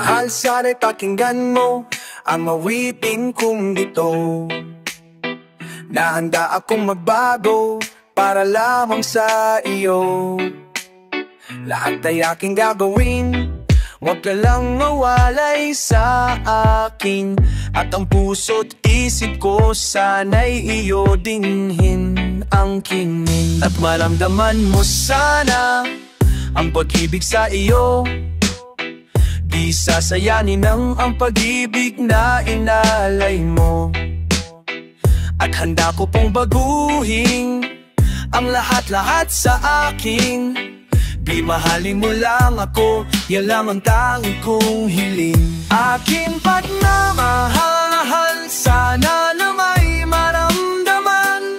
Mahal, sana'y pakinggan mo ang awitin kong ito. Nahanda akong magbago para lamang sa iyo. Lahat ay aking gagawin, huwag ka lang mawalay sa akin. At ang puso't isip ko sana'y iyo dinhin ang kinin. At maramdaman mo sana ang pag-ibig sa iyo. Di sasayanin ang pag-ibig na inalay mo. At handa ko pong baguhin ang lahat-lahat sa akin. Di mahalin mo lang ako, yan lang ang tanging kong hiling. Aking pagmamahal, sana na may maramdaman.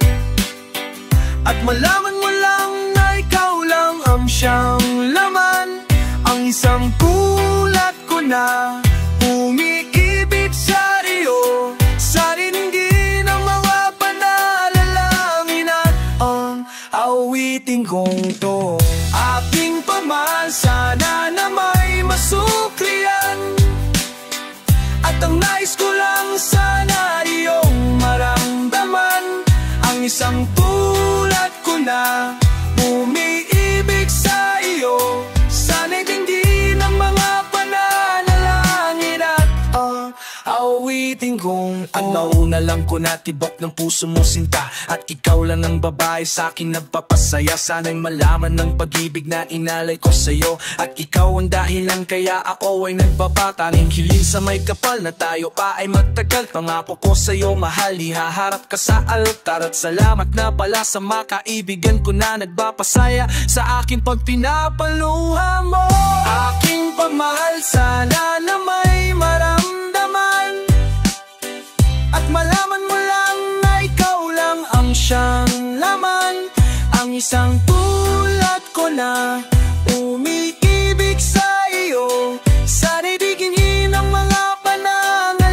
At malaman mo lang na ikaw lang ang siyang laman. Ang isang kulat ko na umiibig sa iyo, sa ringgin ng mga panalalangin at ang awitin kong to. Aking pamahal, sana na may masuklian. At ang nais ko lang sana iyong maramdaman. Ang isang tulad ko na umiibig sa iyo, sana'y dinggin ng mga pananalangin at awitin kong to. At nauna lang ko na tibok ng puso mo sinta. At ikaw lang ang babae sa'kin nagpapasaya. Sana'y malaman ng pag-ibig na inalay ko sa'yo. At ikaw ang dahilan kaya ako ay nagpapatanging hiling sa may kapal na tayo pa ay magtagal. Pangako ko sa'yo mahal, ihaharap ka sa altar. At salamat na pala sa makaibigan ko na nagpapasaya sa akin pag pinapaluha mo. Aking pagmahal, sana na may maramdaman. At malaman mo lang na ikaw lang ang siyang laman. Ang isang tulad ko na umiibig sa iyo, sana'y diginin ng mga pananalangin.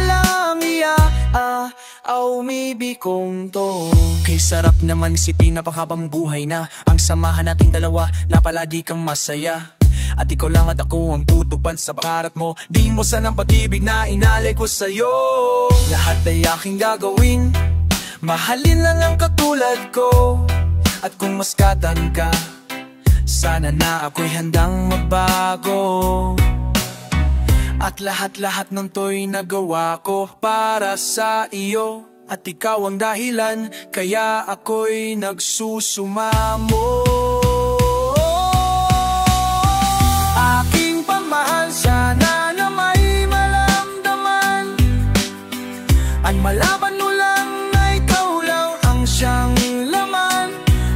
Umibig kong to. Kay sarap naman isipin na panghabang buhay na ang samahan nating dalawa na palagi kang masaya. At ikaw lang at ako ang tutupad sa pangarap mo. Di mo sanang pag-ibig na inalay ko sa'yo. Lahat ay aking gagawin, mahalin lang ang katulad ko. At kung maskatan ka, sana na ako'y handang magbago. At lahat-lahat ng to'y nagawa ko para sa iyo. At ikaw ang dahilan kaya ako'y nagsusumamo. Aking pagmahal, sana na may maramdaman. At malaman mo lang na ikaw lang ang siyang laman.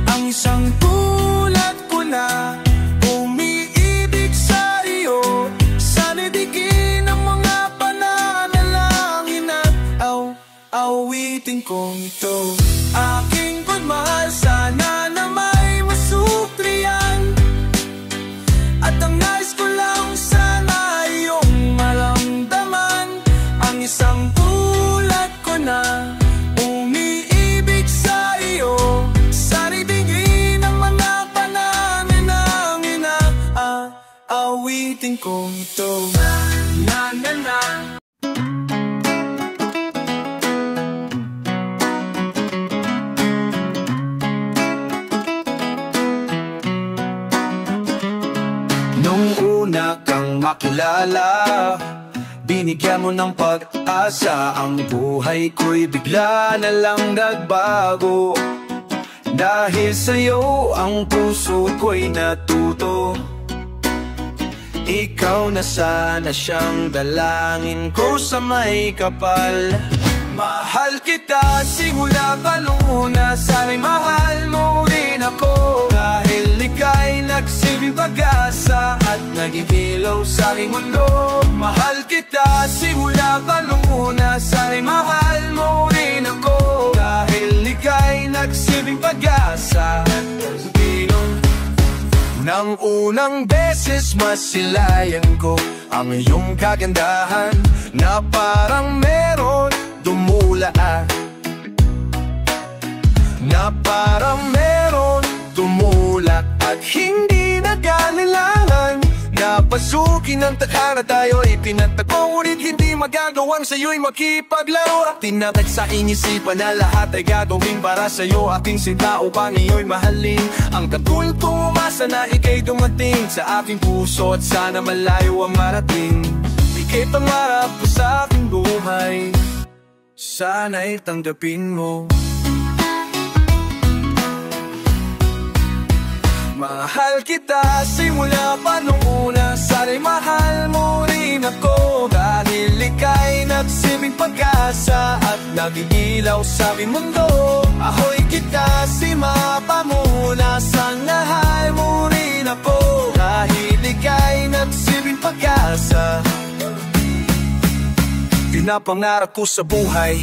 Ang isang tulad ko na umiibig sa iyo, sana'y digin ng mga pananalangin at awitin kong ito. Aking pagmahal, sana na may masuklian. At ang nais ko lang sana iyong maramdaman. Ang isang tulad ko na umiibig sa iyo, sana'y digin ng mga pananalangin at awitin kong ito. Na na na. Nung una kang makilala, binigyan mo ng pag-asa. Ang buhay ko'y bigla na lang nagbago. Dahil sa'yo ang puso ko'y natuto. Ikaw na sana siyang dalangin ko sa may kapal. Mahal kita simula pa nung una, sana'y mahal mo rin ako. Dahil ika'y nagsilbing pag-asa at nag-ibilaw sa aking mundo. Mahal kita simula pa nung una, sana'y mahal mo rin ako. Dahil ika'y nagsilbing pag-asa at nag-ibilaw. Nang unang beses masilayan ko ang iyong kagandahan, na parang meron dumulaan, na parang meron tumulak. At hindi na kailangan na papasukin ang tadhana, tayo'y pinagtagpo, ngunit hindi magagawang sa'yo'y makipaglaro. Tinatag sa inisipan na lahat ay gagawin para sa'yo, aking sinta upang iyo'y mahalin. Ang katulong umasa na ika'y dumating sa aking puso, at sana malayo ang marating. Ika'y pangarap ko sa aking buhay, sana'y tanggapin mo. Mahal kita simula pa nung una, sana'y mahal mo rin ako. Dahil ika'y nagsilbing pag-asa at nagigilaw sa aking mundo. Ahoy kita si mapamuna, sana'y mahal mo rin ako. Dahil ika'y nagsilbing pag-asa. Pinapangarap ko sa buhay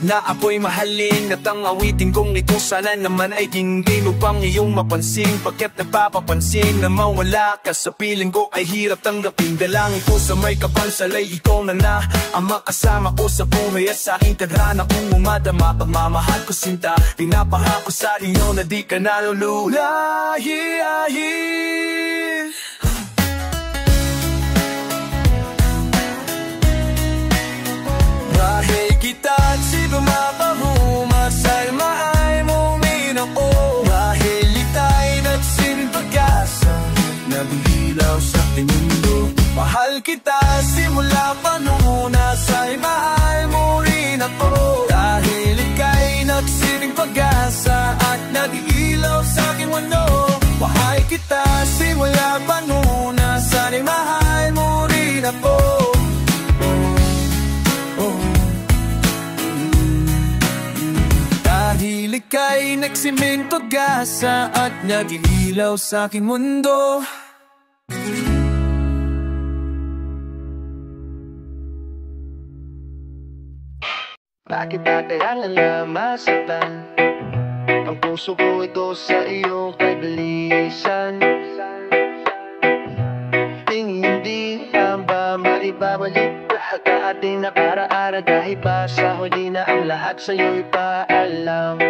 na ako'y mahalin, at ang awitin kong ito sana naman ay hindi mo pang iyong mapansin. Bakit napapapansin na mawala ka sa piling ko ay hirap tanggapin. Dalangin ko sa may kapansalay, ikaw na ang makasama ko sa buhay at sa aking tadhana kong umadama. Pagmamahal ko sinta, pinapahako sa iyo na di ka nalulula. Dahil kita at sino mapahumasal, mahal mo rin ako. Dahil ika'y nagsilbing pag-asa, nagigilaw sa aking mundo. Mahal kita simula pa nung una, sa'y mahal mo rin ako. Dahil ika'y nagsilbing pag-asa at nagigilaw sa aking mundo. Mahal kita simula pa nung una, sa'y mahal mo rin ako. Dahil ika'y nagsilbing pag-asa at nagigilaw sa aking mundo. Bakit kailangan na masaktan ang puso ko ito sa iyong kabilisan? Hindi ba maibabalik lahat na ating nakaraan, dahil ba sa huli na ang lahat sa'yo'y paalam?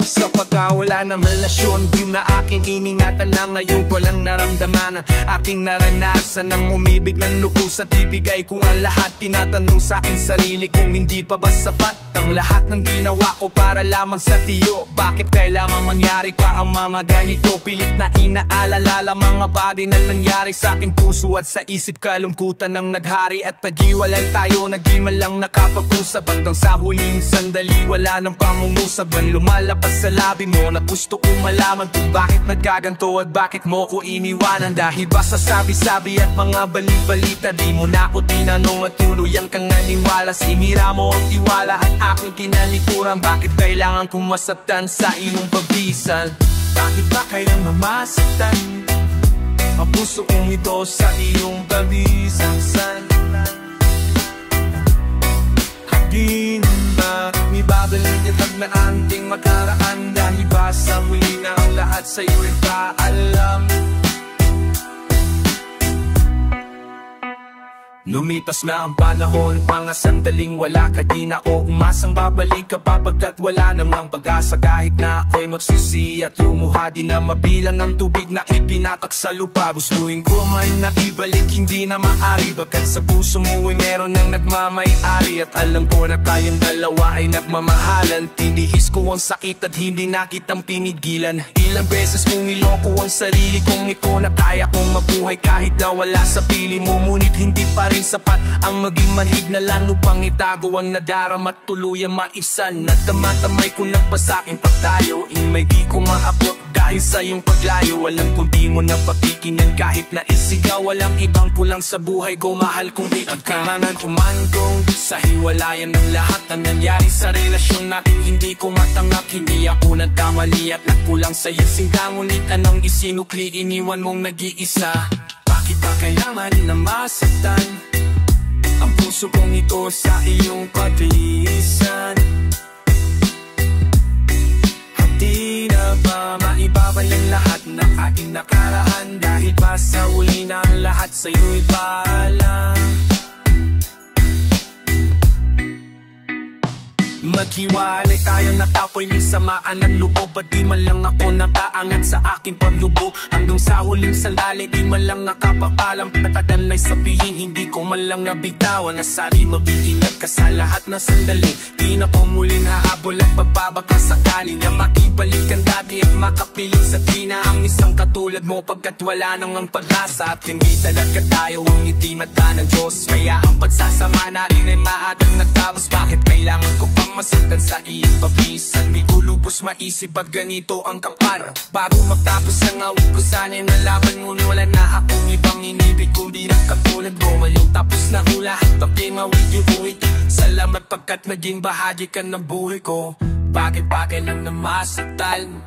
Sa pagkawala ng relasyon, di na aking iningatan na ngayon ko lang naramdaman ang aking naranasan ng umibig ng lubos at ibigay ko ang lahat. Tinatanong sa aking sarili kung hindi pa ba sapat ang lahat ng ginawa ko para lamang sa tiyo. Bakit kailangan mangyari pa ang mga ganito? Pilit na inaalala mga bagay na nangyari sa aking puso at sa isip. Kalungkutan ng naghari at nagiwalan tayo, nagdi man lang nakapag-usap. Hanggang sa huling sandali wala nang pangungusap. Ang lumalapas sa labi mo na gusto kong malaman kung bakit nagkaganto at bakit mo ko iniwanan. Dahil ba sa sabi-sabi at mga bali-balita, di mo na ako tinanong at tuluyang kang naniwala. Sinira mo ang tiwala at aking kinalikuran. Bakit kailangan kong masaktan sa iyong pagbisal? Bakit ba kailangan masaktan ang puso kong ito sa iyong pabisansan? Di ba ibabalik itag na anting makaraan, dahil ba sa huli na ang lahat sa'yo'y paalam? Lumipas na ang panahon, mga sandaling wala ka, di na ako umasang babalik ka pa, pagkat wala namang pag-asa. Kahit na ako'y magsisi at lumuha, di na mabilang ang tubig na ipinatak sa lupa. Gustuin ko man na ibalik, hindi na maari, bagkat sa puso mo ay meron nang nagmamay-ari. At alam ko na tayong dalawa ay nagmamahalan. Tinihis ko ang sakit at hindi na kitang pinigilan. Ilang beses kong niloko ang sarili kong ito, na kaya kong mabuhay kahit na wala sa pili mo. Ngunit hindi pa rin sapat ang maging manhid na lang upang itago ang nadarama at tuluyang maisan. At tamatamay ko ng pasakin pag tayo may di ko maabot dahil sa iyong paglayo. Alam kong di mo na pakikinan kahit na isigaw. Walang ibang kulang sa buhay ko, mahal kong di pagkarangan kuman kong sa hiwalayan ng lahat na nangyari sa relasyon natin. Hindi ko matanggap, hindi ako nagkamali at nagkulang sa iyo sinta. Ngunit anong isinukli, iniwan mong nag-iisa. Bakit ba kailangan na masaktan ang puso kong ito sa iyong pagtilisan? Di na ba maibabalik lahat ng aking nakaraan, dahil ba sa huli na ang lahat sa'yo'y paalam? naghiwalay tayo natapoy may samaan ng loob. At di man lang ako nakaangat sa aking paglubo. Hanggang sa huling sandali di man lang nakapapalam. Patadan ay sabihin hindi ko man lang nabitawan. Nasari mag-iingat ka sa lahat na sandali. Di na ko muli nahabol at pagbabaka sakali na makibalikan dati at makapiling sa tina ang isang katulad mo. Pagkat wala nang ang pag-asa at hindi talaga tayo ang itinata ng Diyos. Kaya ang pagsasama natin ay maadang nagtapos. Bakit kailangan ko pang masaktan sa iyong pabisan? Di ko lubos maisip pag ganito ang kapara. Bago magtapos ang awit ko sana'y nalaman mo wala na akong ibang inibig kundi ng katulad mo. Ngayong tapos na ang lahat pakingawit yung uwit. Salamat pagkat naging bahagi ka ng buhay ko. Bakit lang na masaktan?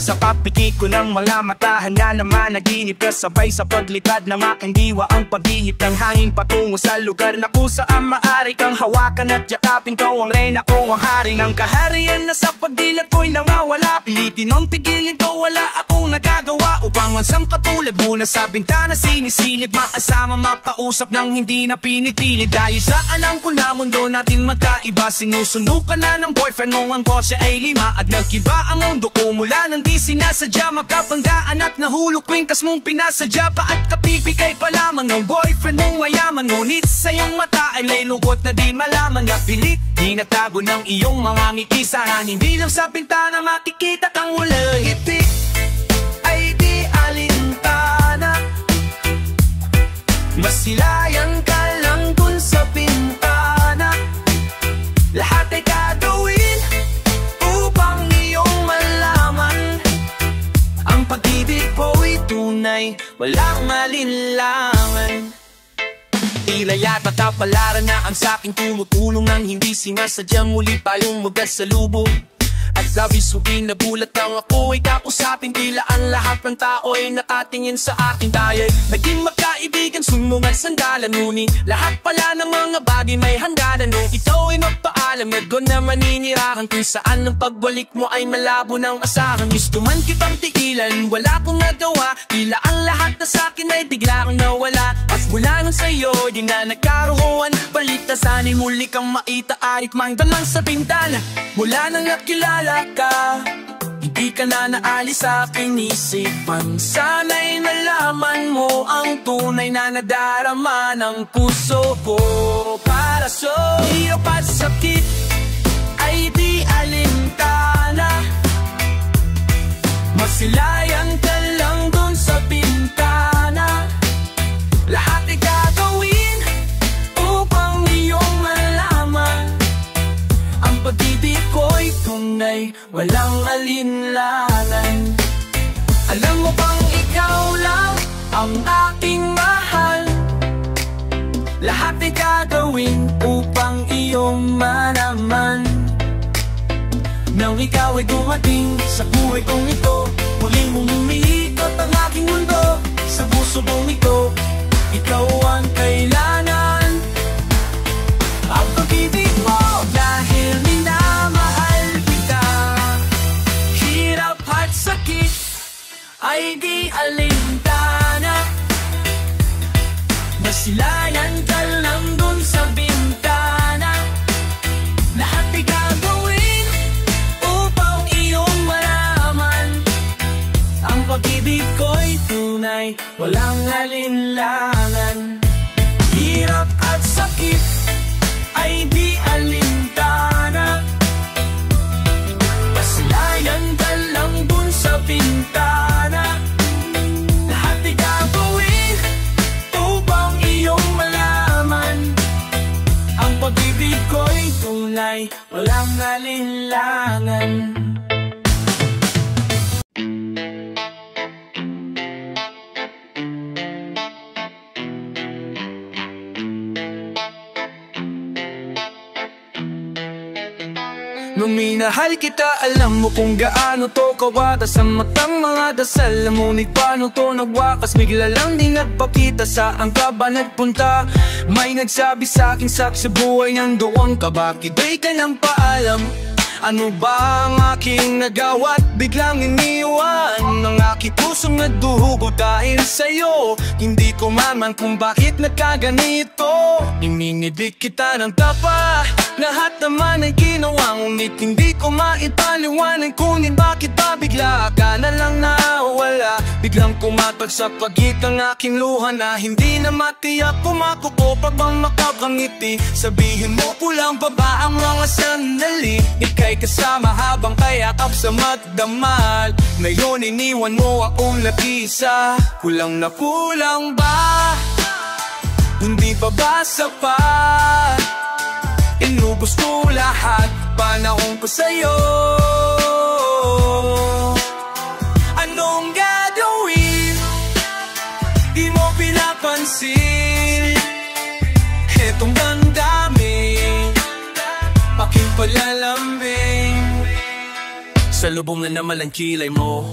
Sa papiki ko ng mga matahan na naman naginip ka sabay sa paglipad ng aking diwa. Ang pag-ihip ng hangin patungo sa lugar na kung saan maaari kang hawakan at yakapin ko. Ang reyna ko, ang hari ng kaharian na sa pagdilat ko'y nangawala. Pilitin ang pigilin ko, wala akong nagagawa upang mansang katulad mo na sa bintana sinisilip. Makasama makausap ng hindi na pinipilit. Dahil sa alam ko na mundo natin magkaiba. Sinusunukan na ng boyfriend mo ang kotse ay 5. At nagkiba ang mundo ko mula nang di sinasadya. Makapanggaan at nahulog kwintas mong pinasadya pa. At kapipikay pa lamang ng boyfriend mong mayaman. Ngunit sa iyong mata ay may lungkot na di malaman. Napilit, di natago ng iyong mga ngiti. Sana hindi lang sa bintana makikita kang walang ngiti. Ay di alintana, masilayan ka lang dun sa bintana. Lahat ay gagawin upang iyong malaman ang pag-ibig ko'y tunay, walang malinlangan. Tila yata kapalaran na ang saking tumutulong nang hindi sinasadyang muli tayong magkasalubong. At labis sabihin na bulat lang ako ay kakusapin. Tila ang lahat ng tao ay nakatingin sa akin. Tayo naging magkaibigan, sumungat sandalan. Ngunit lahat pala ng mga bagay may hangganan. Nung ikaw ay magpaalam, naggo na maninirahan. Kung saan ang pagbalik mo ay malabo ng asahan. Gusto man kitang tigilan, wala kong nagawa. Tila ang lahat na sakin ay bigla kang nawala. At mula nang sa'yo, di na nagkaroon balik na sana'y muli kang maitaarik. Mangda lang sa bintana, mula nang nakilala ka, hindi ka na naalis sa aking isipan. Sana'y nalaman mo ang tunay na nadarama ng puso ko. Para sa iyo pasakit ay di alintana, masilayan ka lang dun sa bintana. Lahat ay gagawin upang iyong malaman ang pag-ibig ko'y tunay, walang alinlangan. Alam mo bang ikaw lang ang aking mahal? Lahat ay gagawin upang iyong malaman. Nang ikaw ay dumating sa buhay kong ito, muling mong umiikot ang aking mundo. Sa puso kong ito, ikaw ang kailangan. Ang pag-ibig mo dahil minamahal kita. Hirap at sakit ay di alintana, masilayan ka lang dun sa bintana. Lahat ay gagawin upang iyong malaman ang pag-ibig ko'y tunay, walang alinlangan. Hirap at sakit ay di alintana, masilayan ka lang dun sa bintana. Lahat ay gagawin upang iyong malaman ang pag-ibig ko'y tunay, walang alinlangan. Nung minahal kita, alam mo kung gaano to kawatas ang matang mga dasal. Ngunit paano to nagwakas, bigla lang di nagpakita. Saan ka ba nagpunta? May nagsabi sa'kin sa buhay niyang doon ka. Bakit di ka nang paalam? Ano ba ang aking nagawa't biglang iniwan? Ang aking pusong nagduhugo dahil sa'yo. Hindi ko maman kung bakit nagkaganito. Ininibig kita ng tapa, lahat naman ay ginawa, ngunit hindi ko maipaliwanag kung bakit ba bigla ka na lang nawala. Biglang kumatag sa pagitan ng aking luha na hindi na matiyak kumakuko pag bang makapangiti. Sabihin mo pulang baba ang mga sandali, ika'y kasama habang kayakap sa magdamag. Ngayon iniwan mo akong nag-isa. Kulang na kulang ba? Hindi pa ba sapat? Inubos ko lahat, panahon ko sa'yo. Anong gagawin? Di mo pinapansin etong damdamin, aking palalambing. Salubong na naman ang kilay mo.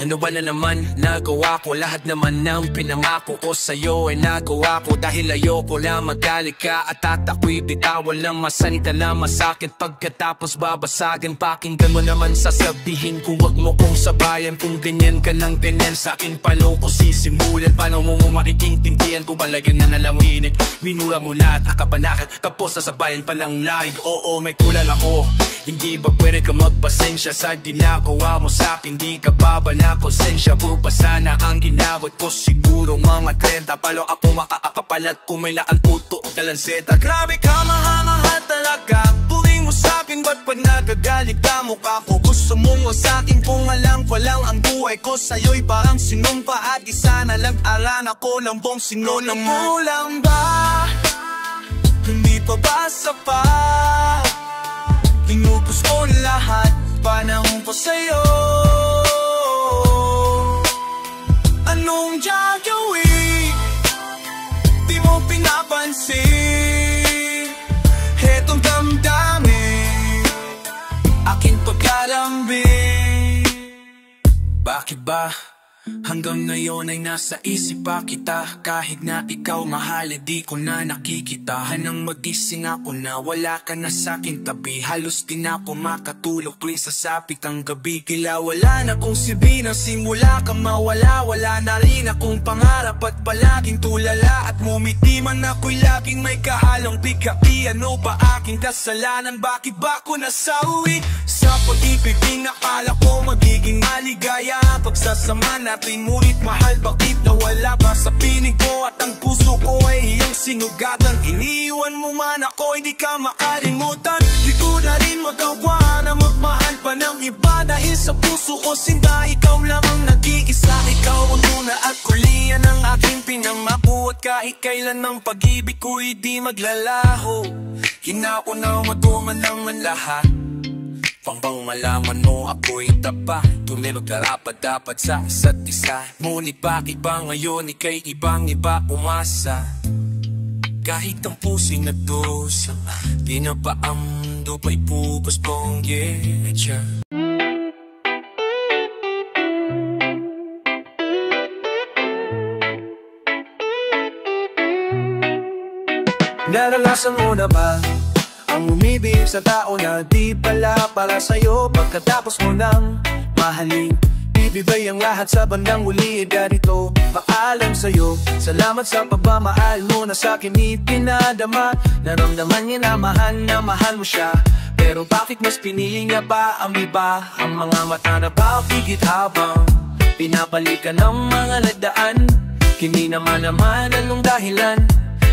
Ano ba na naman nagawa ko? Lahat naman ng pinangako ko sa'yo ay nagawa ko. Dahil ayoko lang magalit ka at ako'y bitawan lang masalita na masakit. Pagkatapos babasagin, pakinggan mo naman sasabihin ko. Wag mo kong sabayan kung ganyan ka ng ganyan. Sa'kin palo ko sisimulan, paano mo makikintindihan kung balagyan na nalaminig. Minura mo lahat, akabanakit, kapos na sabayan pa lang laig. Oo, may kulang ako, hindi ba pwede ka magpasensya sa ginagawa mo sa'kin? Di ka babala konsensya po pa sana ang ginawat ko. Siguro mga 30 palo ako makakapalat kung may nakalputo o talanseta. Grabe ka, mahal talaga, puring mo sa'kin. Ba't pag nagagalit ka mukha ko? Gusto mong o sa'kin kung alam ko lang ang buhay ko sa'yo'y parang sinumpa at isa na lang aran ako ng bong sinunang mo lang ba? Hindi pa ba sapat? Inubos ko lahat, panahon ko sa'yo. Anong gagawin? Di mo pinapansin etong damdamin, aking pagkalambing. Bakit ba hanggang ngayon ay nasa isip pa kita? Kahit na ikaw mahal, di ko na nakikita. Hanang magising ako na wala ka na sa'king tabi. Halos di na ako makatulog tuwing sasapit ang gabi. Kila wala na kong sibi nang simula ka mawala. Wala na rin akong pangarap at palaging tulala. At mumiti man ako'y laging may kahalong bigati. Ano ba aking kasalanan? Bakit ba ako nasawi? Sa pag-ibig akala ko magiging maligaya pagsasama natin, ngunit mahal bakit nawala ba sa pinig ko? At ang puso ko ay iyong sinugatan. Iniwan mo man ako, hindi ka makalimutan. Di ko na rin magawa na magmahal pa ng iba. Dahil sa puso ko sinda, ikaw lang ang nag-iisa. Ikaw ang una at kulian ang aking pinangako. At kahit kailan ng pag-ibig ko'y di maglalaho. Hinauna matuman naman lahat, pang malaman mo ako'y tapa. Tunay magkarapat-dapat sa isa't isa. Ngunit bakit ba ngayon ika'y ibang-iba umasa? Kahit ang puso'y nagdusa, di na pa ang dupa'y pupos pong getya. Naranasan mo na ba ang umibig sa tao na di pala para sa'yo? Pagkatapos mo nang mahalin, ibibay ang lahat sa bandang huli. Ganito, paalam sa'yo, salamat sa pagmamahal mo na sa'kin ipinadama. Naramdaman niya na mahal mo siya, pero bakit mas pinili niya pa ang iba? Ang mga mata na papigit habang pinapalikan ng mga ladaan. Hindi naman anong dahilan,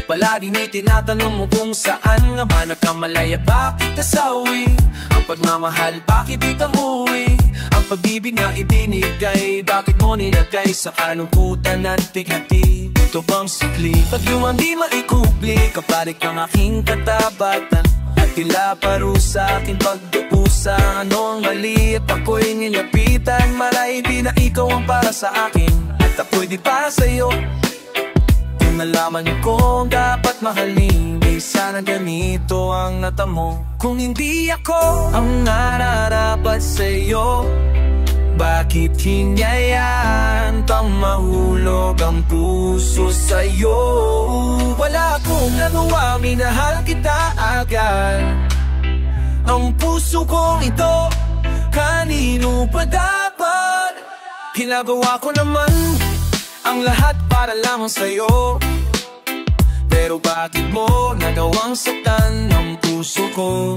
palagi may tinatanong mo kung saan nga ba nagkamalaya. Bakit nasawi ang pagmamahal? Bakit di ka umuwi? Ang pag-ibig na ibinigay, bakit mo nilagay sa kalungkutan at bigati? Ito bang sikli? Pag lumang di maikubli, kaparik ang aking katabatan. At tila parusa aking pagdupusa. Anong mali at ako'y nilapitan? Malay di na ikaw ang para sa akin at ako'y di para sa'yo. Malaman kong dapat mahalin, Di sana ganito ang natamo. Kung hindi ako ang nararapat sa'yo, bakit hinayaan pang mahulog ang puso sa'yo? Wala akong nagawa, minahal kita agad. Ang puso kong ito, kanino pa dapat? Ginagawa ko naman ang lahat para lamang sa'yo, pero bakit mo nagawang saktan ang puso ko?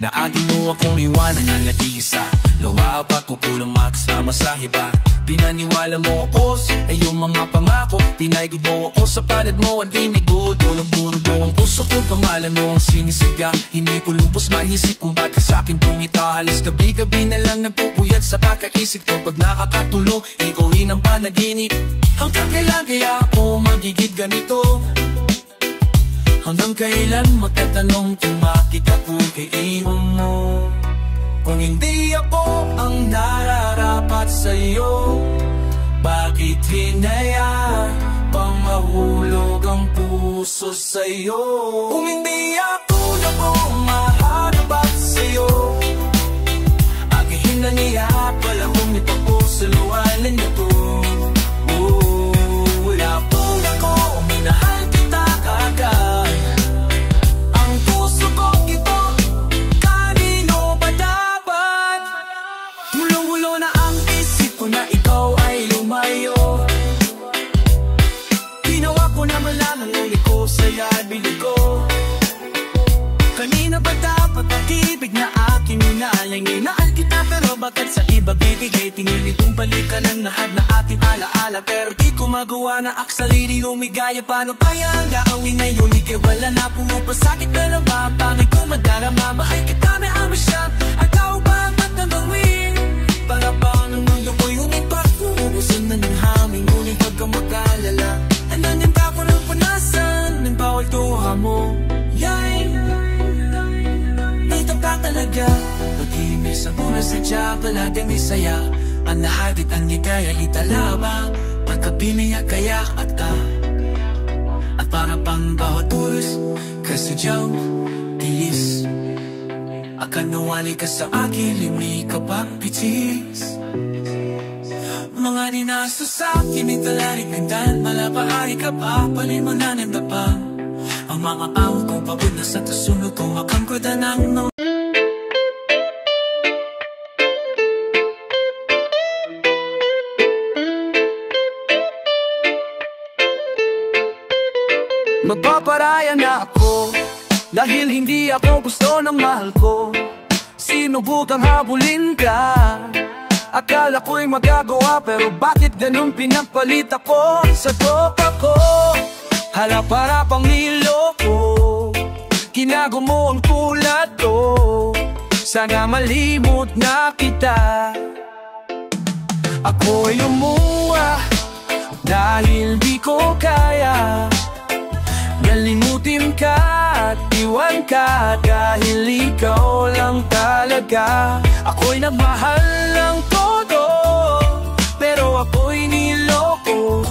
Naagin mo akong iwanan ng nag-iisa, luwa pa kukulang makasama sa iba. Pinaniwala mo ako sa iyong mga pangako, tinaygod mo ako sa palad mo at linigo. Tulog-bulog mo ang puso ko, pangalan mo ang sinisiga. Hindi ko lubos maisip kung bakit sa'kin pumita. Halos gabi-gabi na lang nagpupuyat sa kakaisip ko. Pag nakakatulog, ikaw ang panaginip. Hanggang kailan kaya ako magigit ganito? Hanggang kailan magtatanong kung bakit ako kaiiwan mo? Kung hindi ako ang nararapat sa'yo, bakit hinayaan pang mahulog ang puso sa'yo? Kung hindi ako maharapat sa'yo, agihin na niya pala kung ito po sa luwanan nito. Wala pong ako, minahal kita kagad. Ang puso ko ito, kanino ba dapat? Mulong-mulo na ang isip ko na ikaw ay lumayo. Ginawa ko naman lang ang uli ko sa'yo at bilig ko. Kanina ba dapat ang ibig na aking inaalay? Inaan kita pero bakit sa iba bibigay? Tingin itong balikan ang lahat na ating alaala, pero di ko magawa na aksali di umigaya. Paano kaya ang gawin ngayon? Ikay wala na pumapasakit na lang ba? Pangit ko madarama, mahal kita may ama siya. Ikaw ba ang matagawin? Para bang ang mundo ko'y umipak? Uubusan na ng haming, ngunit wag kang mag-alala. Anananda ko ng punasan ng bawal tuha mo. Yay! Dito ka talaga, pag-ibig sa bunas sa tiyak, palaging may saya. Ang lahat ang ligaya italaba, pagkabiniyak kaya at ka. At para pang bawat pulos, kasadyang tiis. Akan nawali ka sa akin, limi ka pang pitis. Mga ninaso sa akin, italarik pindan, malapaari ka pa, palimunan ang dapa. Ang mga awag kong pabud na sa tasunod ko, akang koda ng magpaparaya na ako, dahil hindi ako gusto ng mahal ko. Sinubukang habulin ka, akala ko'y magagawa, pero bakit ganun pinapalit ako sa tropa ko? Hala para pang niloko, kinago mo ang tulad ko. Sana malimot na kita. Ako'y lumuha dahil di ko kaya nalimutin ka at iwan ka, dahil ikaw lang talaga. Ako'y nagmahal ng todo, pero ako'y niloko.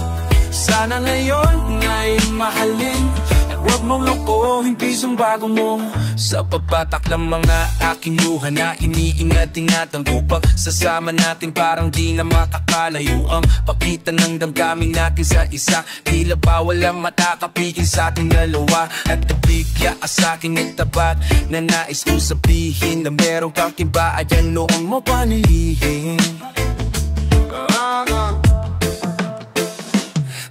Sana ngayon ay mahalin, at huwag mong lokohin pisong bago mo. Sa pagbatak ng mga aking luha na iniingat-ingatan upang sasama natin parang di na makakalayo. Ang pagitan ng damdamin natin sa isa, tila ba walang matakapigil sa ating dalawa. At nabigya ka sa aking nagtapat na nais kong sabihin na meron kang tiba, ayan noong mo panilihin.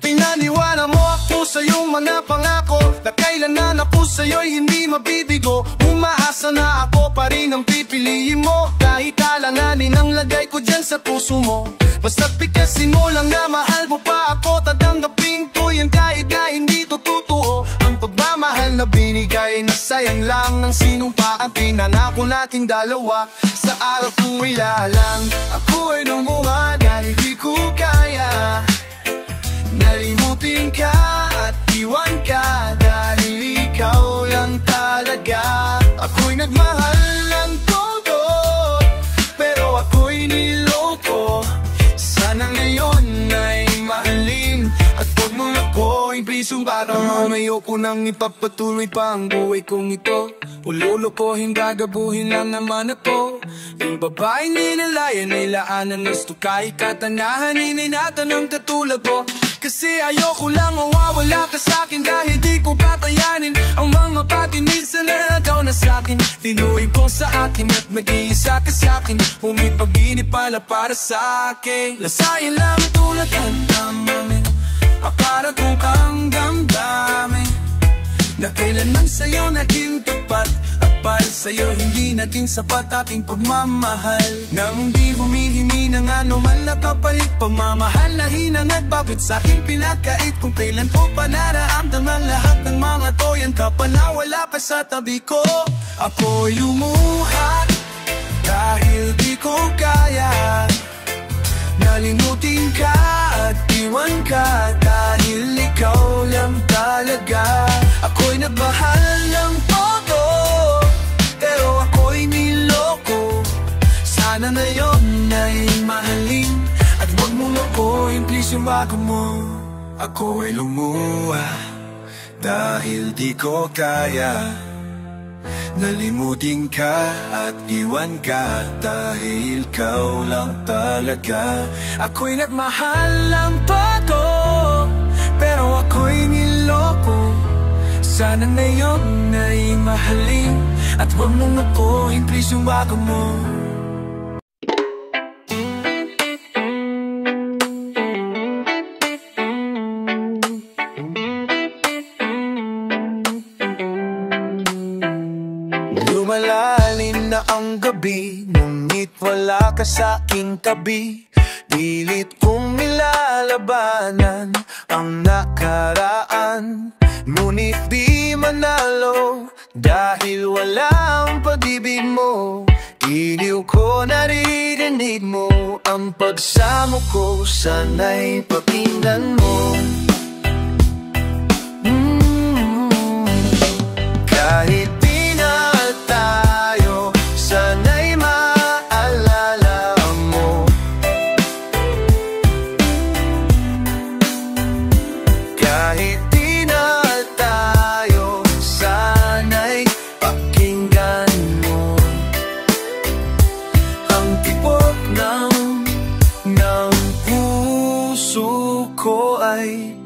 Pinaniwala mo ako sa iyong mga pangako, na kailanan ako sa'yo'y hindi mabibigo. Umaasa na ako pa rin ang pipiliin mo, kahit alanganin ang lagay ko dyan sa puso mo. Basta't pikasin mo lang na mahal mo pa ako, tatanggapin ko yan kahit na hindi to totoo. Ang pagmamahal na binigay na sayang lang ng sinumpaan, pinanako nating dalawa sa araw kong ilalang. Ako ay lumuha dahil di ko kaya nalimutin ka at iwan ka, dahil ikaw lang talaga. Ako'y nagmahal ng todo, pero ako'y niloko. Sana ngayon ay mahalin, at huwag mo ako'y pisong baron. Ayoko nang ipagpatuloy pa ang buhay kong ito. Ululukohin, gagabuhin lang naman ako. Yung babaeng ninalayan ay laanan gusto kahit katanahan, ininatan ng katulad ko. Kasi ayoko lang mawawala ka sa'kin dahil di ko patayanin ang mga patinis na nagaw na sa'kin. Tinuloy ko sa akin at mag-iisa ka sa'kin. Umipag-inip pala para sa'kin. Lasayin lang tulad ang damdamin, para kung kang damdamin na kailanman sa'yo naging tapat. At para sa'yo hindi naging sapat aking pagmamahal. Nang di humihingi ng anuman na kapalit, pagmamahal na hinang at bakit sa'king pinagkait. Kung kailan ko pa nararamdaman lahat ng mga toyan ka pa na wala ka sa tabi ko. Ako'y lumuha dahil di ko kaya nalimutin ka at iwan ka dahil ikaw lang talaga. Ako'y nagmahal ng todo, pero ako'y niloko. Sana ngayon ay mahalin at wag mong ako'y please yung bago mo. Ako'y lumuha dahil di ko kaya nalimutin ka at iwan ka dahil ikaw lang talaga. Ako'y nagmahal ng todo, pero ako'y niloko. Sana ngayon ay mahalin at huwag mong ako'y please yung bago mo. Lumalalim na ang gabi, ngunit wala ka sa aking tabi. Pilit kong nilalabanan ang nakaraan, ngunit di manalo dahil wala ang pag-ibig mo. Iliw ko naririnig mo ang pagsamo ko, sana'y pakinggan mo. Kahit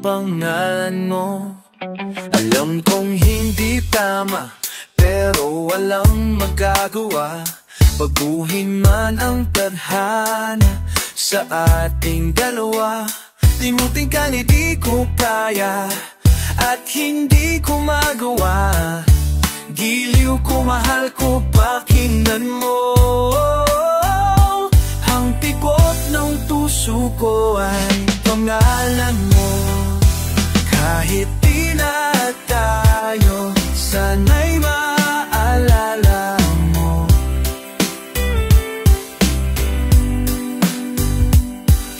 pangalan mo. Alam kong hindi tama, pero walang magagawa. Baguhin man ang tadhana sa ating dalawa. Limutin ka hindi ko kaya at hindi ko magawa. Giliw ko, mahal ko, pakinggan mo. Ang tikot ng puso ko ay pangalan mo. Kahit di na tayo, sana'y maalala mo.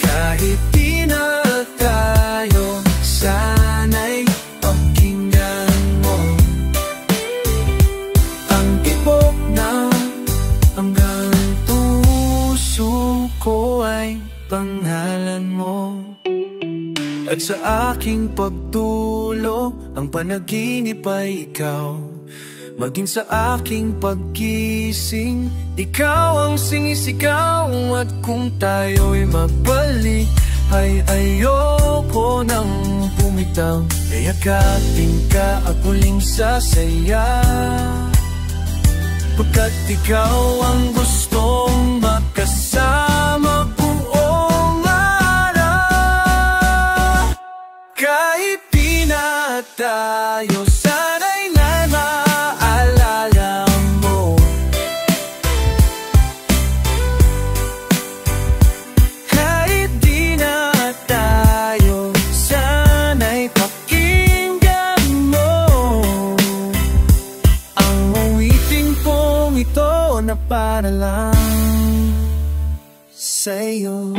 Kahit di na tayo, sana'y pakinggan mo. Ang tibok na hanggang puso ko ay pangalan mo. At sa aking pagtulog, ang panaginip ay ikaw. Maging sa aking paggising, ikaw ang sinisigaw. At kung tayo'y magbalik, ay ayoko nang bumitaw. Yayakapin ka at muling sasaya, pagkat ikaw ang gustong makasama ko. Kahit di na tayo, sana'y maalala mo. Kahit di na tayo, sana'y pakinggan mo. Ang awiting pong ito na para lang sa'yo.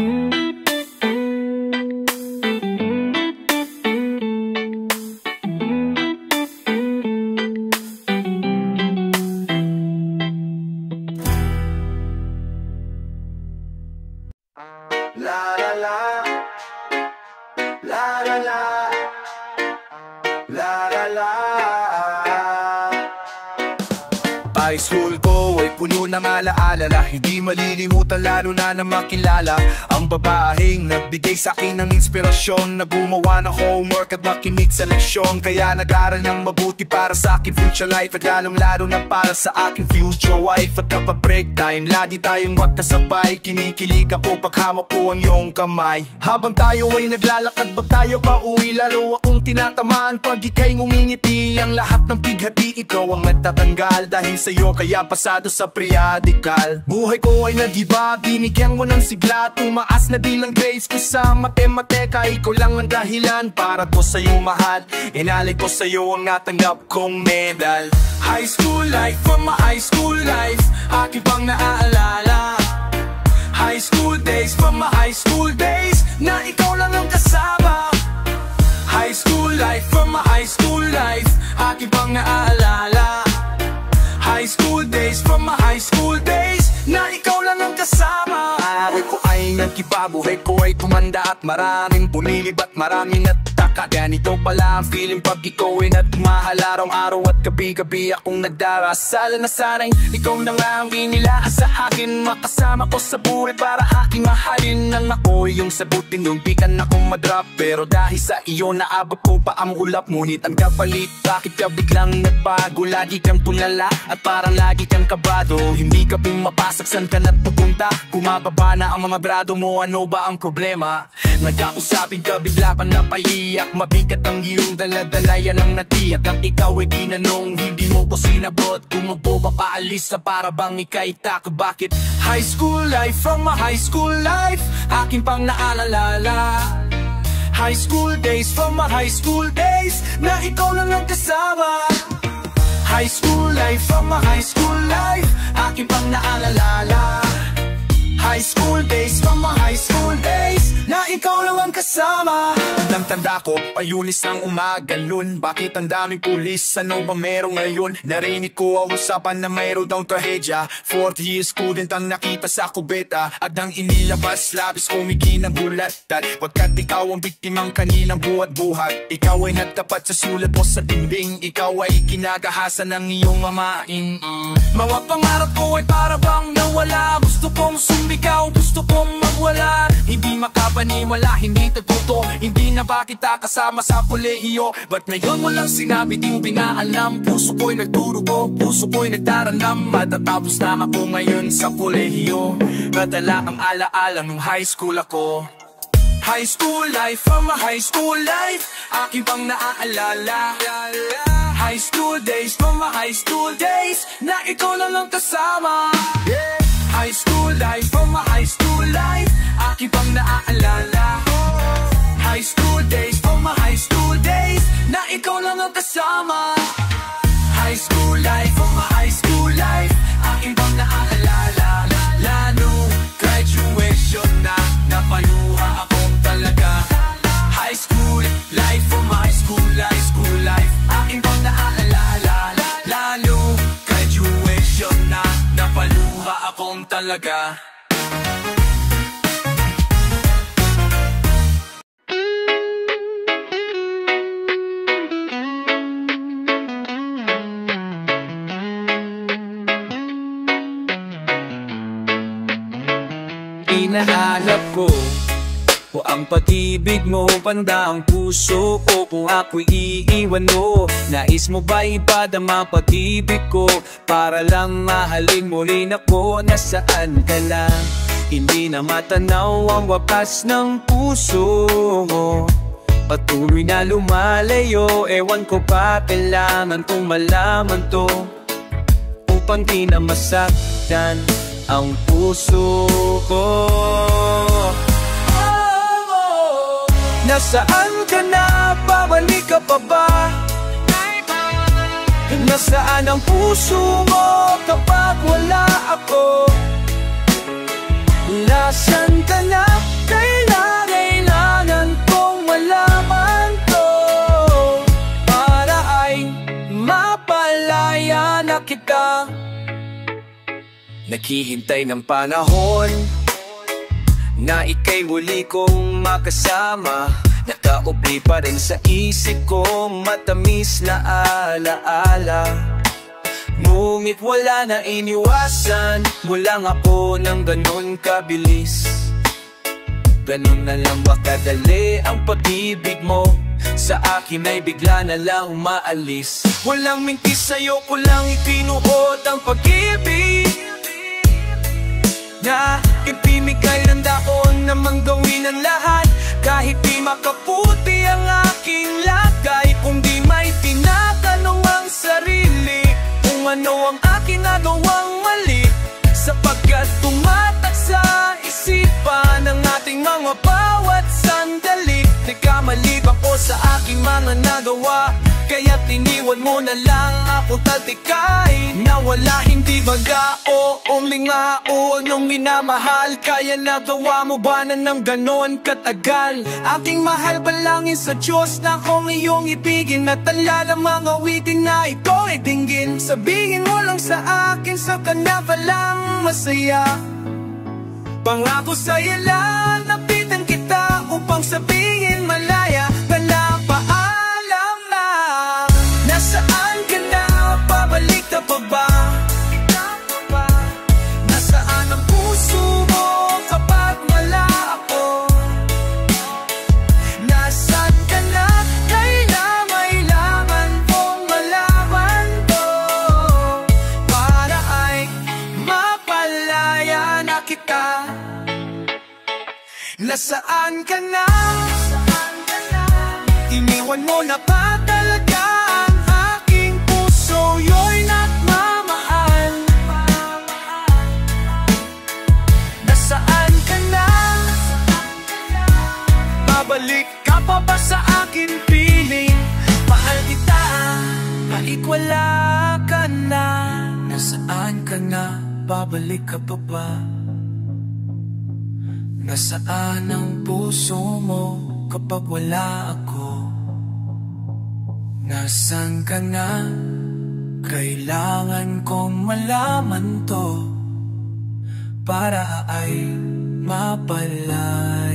high school ko ay puno ng alaala na hindi malilimutan, lalo na makilala ang babaheng nagbigay sa akin ng inspirasyon na gumawa ng homework at makinig sa leksyon. Kaya nag-aral ng mabuti para sa aking future life at lalong-lalo na para sa aking future wife. At kapag break time, lagi tayong magkasabay, kinikilig ako pag hawak ko ang iyong kamay. Habang tayo ay naglalakad, bag tayo pauwi, lalo akong tinatamaan pag ika'y ngumingiti. Ang lahat ng bighati, ikaw ang nagtatanggal dahil sa'yo kaya pasado sa periodical. Buhay ko ay nag-iba, binigyan mo ng sigla, tumaas na din ang grades ko sa matematika. Ikaw lang ang dahilan para ko sa'yo mahal, inalay ko sa'yo ang natanggap kong medal. High school life, from my high school life, aking pang naaalala. High school days, from my high school days, na ikaw lang ang kasama. High school life, from my high school life, aking pang naaalala. High school days, from my high school days, na ikaw lang ang kasama. Buhay ko ay nag-iba, buhay ko ay tumanda at maraming pumilib at maraming nataka. Ganito pala ang feeling pag ikaw ay nagmahal. Araw-araw at gabi-gabi akong nagdarasal na sana'y ikaw na nga ang inilaan sa akin. Makasama ko sa buhay para aking mahalin. Nang ako'y yung sagutin, lumpikan akong madrop. Pero dahil sa iyo naabot ko pa ang ulap. Ngunit ang kapalit, bakit ka biglang nagbago? Lagi kang tulala at parang lagi kang kabado. Hindi ka pumapasok, saan ka nagpupunta? Kumababa na ang mga brado mo, ano ba ang problema? Nagkakusapin ka, bigla pa napaiyak. Mabigat ang iyong daladala, yan ang natiyak. Ang ikaw ay tinanong, hindi mo ko sinabot. Kumubo ba paalis sa para bang ika'y tako? Bakit? High school life, from my high school life, aking pang naalala. High school days, from my high school days, na ikaw lang ang kasama. High school life, from my high school life, aking pang naalala. High school days, from my high school days, na ikaw lang ang kasama. Tanda ko, payulis ng umaga nun. Bakit ang daming pulis? Ano ba meron ngayon? Narinig ko ang usapan na mayroon daw trahedya. 40 years student ang nakita sa kubeta, at ang inilabas, labis kumiki ng bulatan. Pagkat ikaw ang biktimang kanilang buhat-buhat, ikaw ay nagtapat sa sulat mo sa dingding. Ikaw ay kinagahasan ng iyong mamaing. Mga pangarap ko ay para bang nawala. Gusto kong sumigaw, gusto kong magwala. Hindi makapaniwala, hindi tagputo. Hindi na ba kita kasama sa kolehiyo? Ba't ngayon mo lang sinabi, di mo pinaalam? Puso ko'y nagdurugo, puso ko'y nagdaranam. Matatapos na ako ngayon sa kolehiyo. Nadala ang alaala nung high school ako. High school life, from my high school life, aking pang naaalala. High school days, from my high school days, na ikaw lang ang kasama. High school life, from my high school life, aking pang naaalala. High school days, from my high school days, na ikaw lang ang kasama. High school life, from my high school life, aking pang naaalala. Lalo graduation na, napaluha akong talaga. High school life, from my high school life, aking pang naaalala. Lalo graduation na, napaluha akong talaga. Hinahanap ko o ang pag-ibig mo, panda ang puso ko. Kung ako'y iiwan mo, nais mo ba ipadama pag-ibig ko? Para lang mahalin mo rin ako, nasaan ka lang? Hindi na matanaw ang wakas ng puso mo. Patuloy na lumalayo, ewan ko pa, kailangan kong malaman to, upang di na masaktan ang puso ko. Nasaan ka na? Babalik ka pa ba? Nasaan ang puso mo kapag wala ako? Nasaan ka na? Kailangan kong malaman to, para ay mapalaya na kita. Naghihintay ng panahon na ika'y muli kong makasama. Nakaupi pa rin sa isip ko, matamis na alaala. Ngunit wala na iniwasan mo lang ako ng ganon kabilis. Ganon na lang ba kadali ang pag-ibig mo? Sa akin ay bigla na lang umaalis. Walang minti sa'yo ko lang itinuod ang pag-ibig na ipinigay ng daon namang gawin ang lahat. Kahit di makaputi ang aking lagay, kung di may tinatanong ang sarili kung ano ang aking nagawang mali, sapagkat tumatak sa isipan ng ating mga bawat sandali. Nagkamali ba ko sa aking mga nagawa? Kaya tiniwan mo na lang ako tatikay. Nawala hindi baga o umingao nung minamahal. Kaya nagawa mo ba na ng ganon katagal? Aking mahal balangin sa Diyos na kung iyong ibigin at tala ng mga witing na ikaw ay dinggin. Sabihin mo lang sa akin sa kanya palang masaya. Pangako sa'yo lang, napitan kita upang sabihin malaya ka na, paalam na. Nasaan ka na, pabalik na pa ba? Nasaan ang puso mo kapag wala ako? Nasaan ka na, kailangan kong malaman to, para ay mapalaya na kita. Nasaan ka na? Iniwan mo na ba talaga ang aking puso? Yo'y nagmamahal. Nasaan ka na? Babalik ka pa ba sa akin piling? Mahal kita, kahit wala ka na. Nasaan ka na? Babalik ka pa ba? Nasaan ang puso mo kapag wala ako? Nasaan ka na? Kailangan kong malaman to, para ay mapalaya